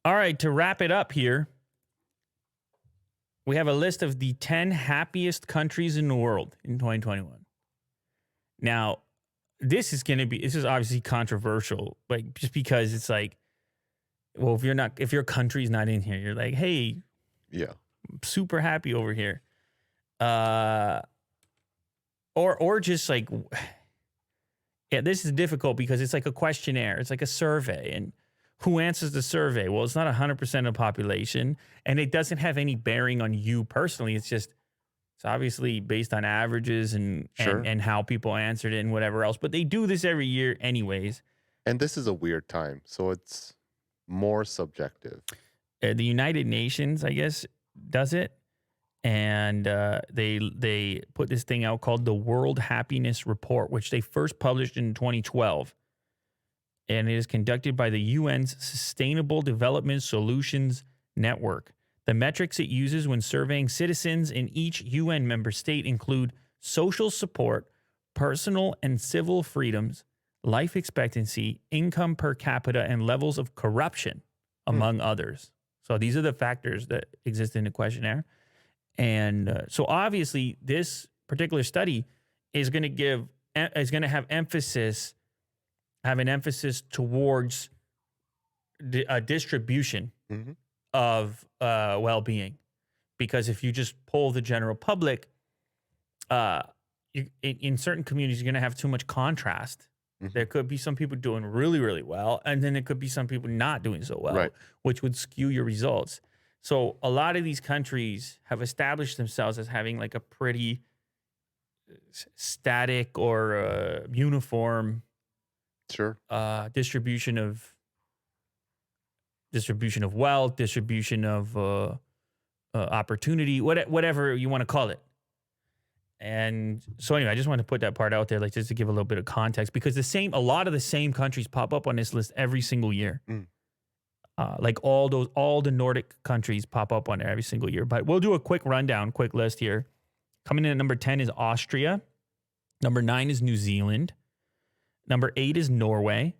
All right, to wrap it up here, we have a list of the 10 happiest countries in the world in 2021. Now, this is obviously controversial, like just because it's like, well, if your country's not in here, you're like, hey, Yeah. I'm super happy over here. Or just like, yeah, this is difficult because it's like a questionnaire. It's like a survey. And who answers the survey? Well, it's not 100% of the population, and it doesn't have any bearing on you personally. It's obviously based on averages and Sure. and how people answered it and whatever else. But they do this every year anyways. And this is a weird time, so it's more subjective. The United Nations, I guess, does it. And they put this thing out called the World Happiness Report, which they first published in 2012. And it is conducted by the UN's Sustainable Development Solutions Network. The metrics it uses when surveying citizens in each UN member state include social support, personal and civil freedoms, life expectancy, income per capita, and levels of corruption, among others. So these are the factors that exist in the questionnaire. And so obviously this particular study is going to have an emphasis towards a distribution of well-being. Because if you just poll the general public, in certain communities, you're going to have too much contrast. There could be some people doing really, really well, and then there could be some people not doing so well, which would skew your results. So a lot of these countries have established themselves as having like a pretty static or uniform distribution of wealth, distribution of opportunity, whatever you want to call it. And so anyway, I just wanted to put that part out there, like just to give a little bit of context, because a lot of the same countries pop up on this list every single year. Like all the Nordic countries pop up on there every single year. But we'll do a quick list here. Coming in at number 10 is Austria. Number 9 is New Zealand. Number 8 is Norway.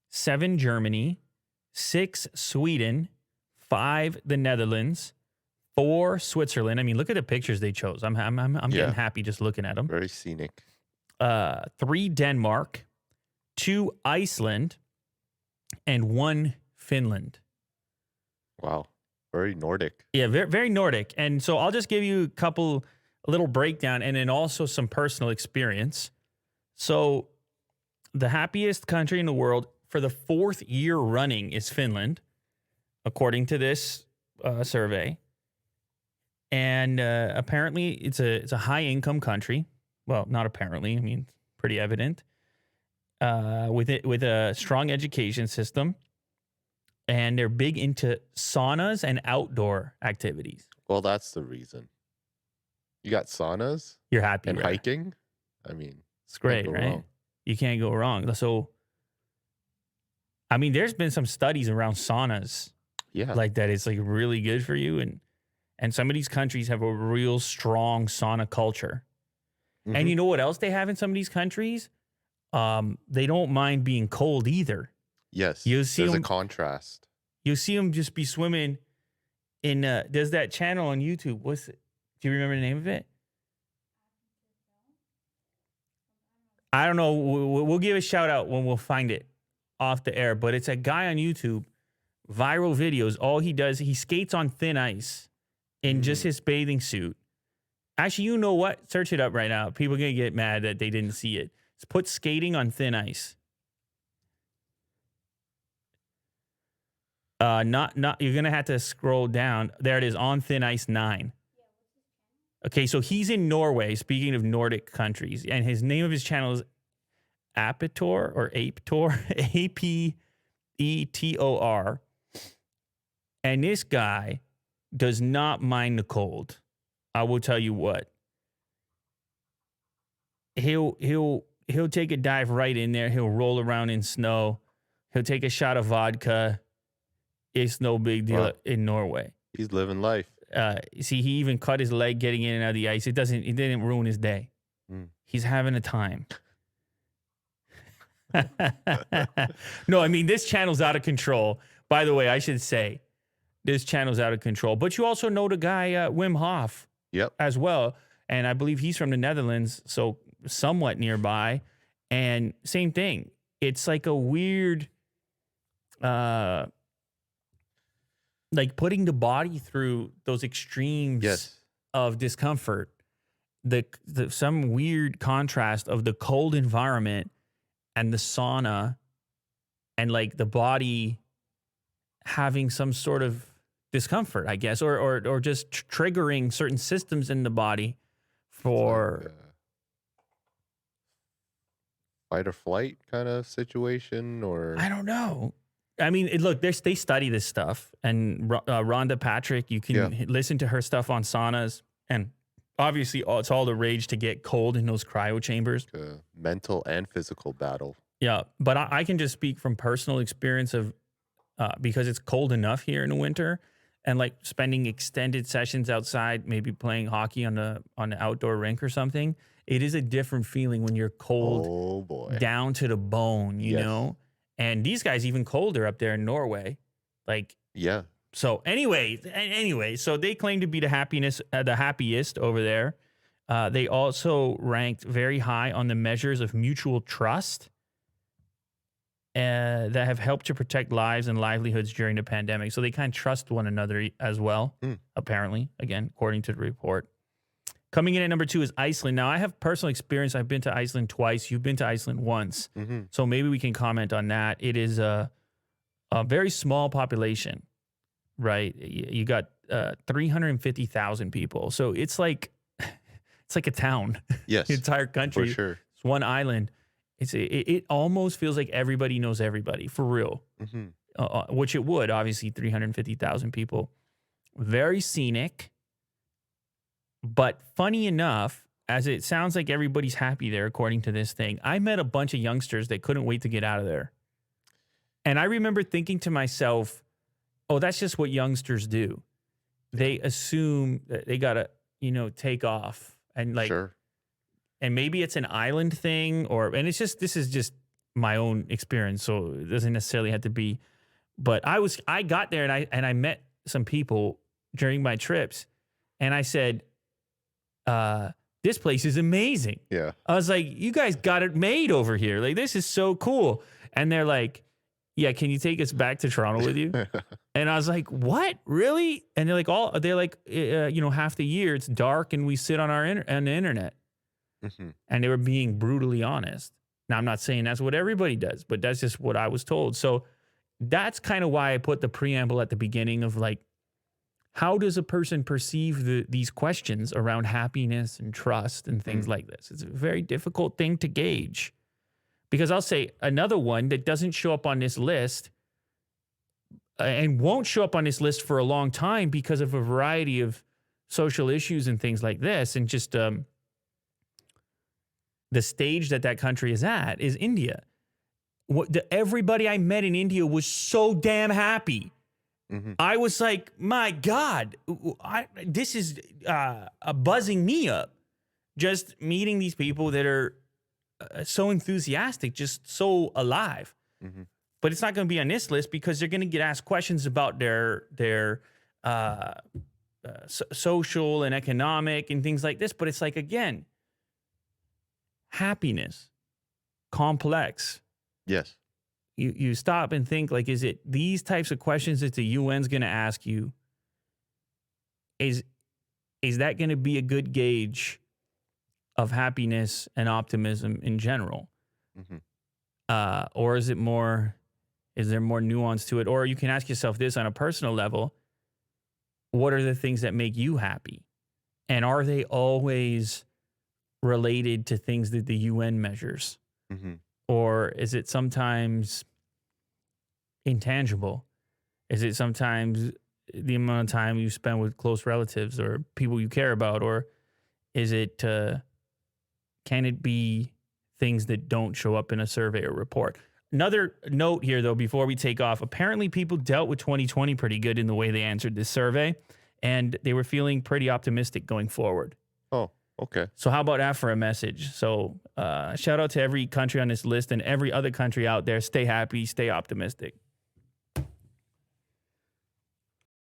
7, Germany. 6, Sweden. 5, the Netherlands. 4, Switzerland. I mean, look at the pictures they chose. I'm getting happy just looking at them. Very scenic. 3, Denmark. 2, Iceland. And 1, Finland. Wow. Very Nordic. Yeah, very, very Nordic. And so I'll just give you a little breakdown and then also some personal experience. So the happiest country in the world for the 4th year running is Finland, according to this survey. And apparently it's a high income country. Well, not apparently. I mean, it's pretty evident. With a strong education system. And they're big into saunas and outdoor activities. Well, that's the reason. You got saunas. You're happy. And right? hiking. I mean, it's great, right? Wrong. You can't go wrong. So, I mean, there's been some studies around saunas. Yeah. Like that it's like really good for you. And some of these countries have a real strong sauna culture. And you know what else they have in some of these countries? They don't mind being cold either. Yes, there's a contrast. You'll see them just be swimming in, there's that channel on YouTube. What's it? Do you remember the name of it? I don't know. We'll give a shout out when we'll find it off the air. But it's a guy on YouTube, viral videos. All he does, he skates on thin ice in just his bathing suit. Actually, you know what? Search it up right now. People are going to get mad that they didn't see it. Put skating on thin ice. You're gonna have to scroll down. There it is, on thin ice 9. Okay, so he's in Norway. Speaking of Nordic countries, and his name of his channel is Apetor or Apetor, Apetor. And this guy does not mind the cold. I will tell you what. He'll take a dive right in there. He'll roll around in snow. He'll take a shot of vodka. It's no big deal in Norway. He's living life. See, he even cut his leg getting in and out of the ice. It didn't ruin his day. He's having a time. No, I mean, this channel's out of control. By the way, I should say this channel's out of control. But you also know the guy Wim Hof Yep. as well, and I believe he's from the Netherlands, so somewhat nearby. And same thing. It's like a weird, like putting the body through those extremes Yes. of discomfort. The some weird contrast of the cold environment and the sauna, and like the body having some sort of discomfort, I guess, or just triggering certain systems in the body for Like, fight or flight kind of situation, or I don't know. I mean, look, they study this stuff, and Rhonda Patrick, you can listen to her stuff on saunas, and obviously it's all the rage to get cold in those cryo chambers. a mental and physical battle. Yeah, but I can just speak from personal experience of because it's cold enough here in the winter, and like spending extended sessions outside, maybe playing hockey on the outdoor rink or something. It is a different feeling when you're cold Oh boy. down to the bone, you Yes. know? And these guys even colder up there in Norway. Like, Yeah. so anyway, so they claim to be the happiest over there. They also ranked very high on the measures of mutual trust that have helped to protect lives and livelihoods during the pandemic. So they kind of trust one another as well, apparently, again, according to the report. Coming in at number 2 is Iceland. Now, I have personal experience. I've been to Iceland twice. You've been to Iceland once. Mm-hmm. So maybe we can comment on that. It is a very small population, right? You got 350,000 people. So it's like a town. Yes. The entire country. For sure. It's one island. It almost feels like everybody knows everybody, for real. Mm-hmm. Which it would, obviously, 350,000 people. Very scenic. But funny enough, as it sounds like everybody's happy there, according to this thing, I met a bunch of youngsters that couldn't wait to get out of there. And I remember thinking to myself, oh, that's just what youngsters do. They assume that they got to, take off. And like, Sure. and maybe it's an island thing, and this is just my own experience. So it doesn't necessarily have to be, but I got there and I met some people during my trips, and I said, this place is amazing. Yeah. I was like, you guys got it made over here. Like, this is so cool. And they're like, yeah, can you take us back to Toronto with you? And I was like, what? Really? And they're like, half the year it's dark and we sit on on the internet. Mm-hmm. And they were being brutally honest. Now, I'm not saying that's what everybody does, but that's just what I was told. So that's kind of why I put the preamble at the beginning of like, how does a person perceive these questions around happiness and trust and things like this? It's a very difficult thing to gauge. Because I'll say another one that doesn't show up on this list and won't show up on this list for a long time because of a variety of social issues and things like this, and just the stage that country is at, is India. Everybody I met in India was so damn happy. Mm-hmm. I was like, my God, this is buzzing me up. Just meeting these people that are so enthusiastic, just so alive. Mm-hmm. But it's not going to be on this list because they're going to get asked questions about their social and economic and things like this. But it's like, again, happiness, complex. Yes. You stop and think, like, is it these types of questions that the UN's going to ask you? Is that going to be a good gauge of happiness and optimism in general? Mm-hmm. Or is there more nuance to it? Or you can ask yourself this on a personal level: what are the things that make you happy? And are they always related to things that the UN measures? Mm-hmm. Or is it sometimes intangible? Is it sometimes the amount of time you spend with close relatives or people you care about? Or is it, can it be things that don't show up in a survey or report? Another note here, though, before we take off, apparently people dealt with 2020 pretty good in the way they answered this survey, and they were feeling pretty optimistic going forward. Oh, okay. So how about that for a message? So shout out to every country on this list and every other country out there. Stay happy, stay optimistic.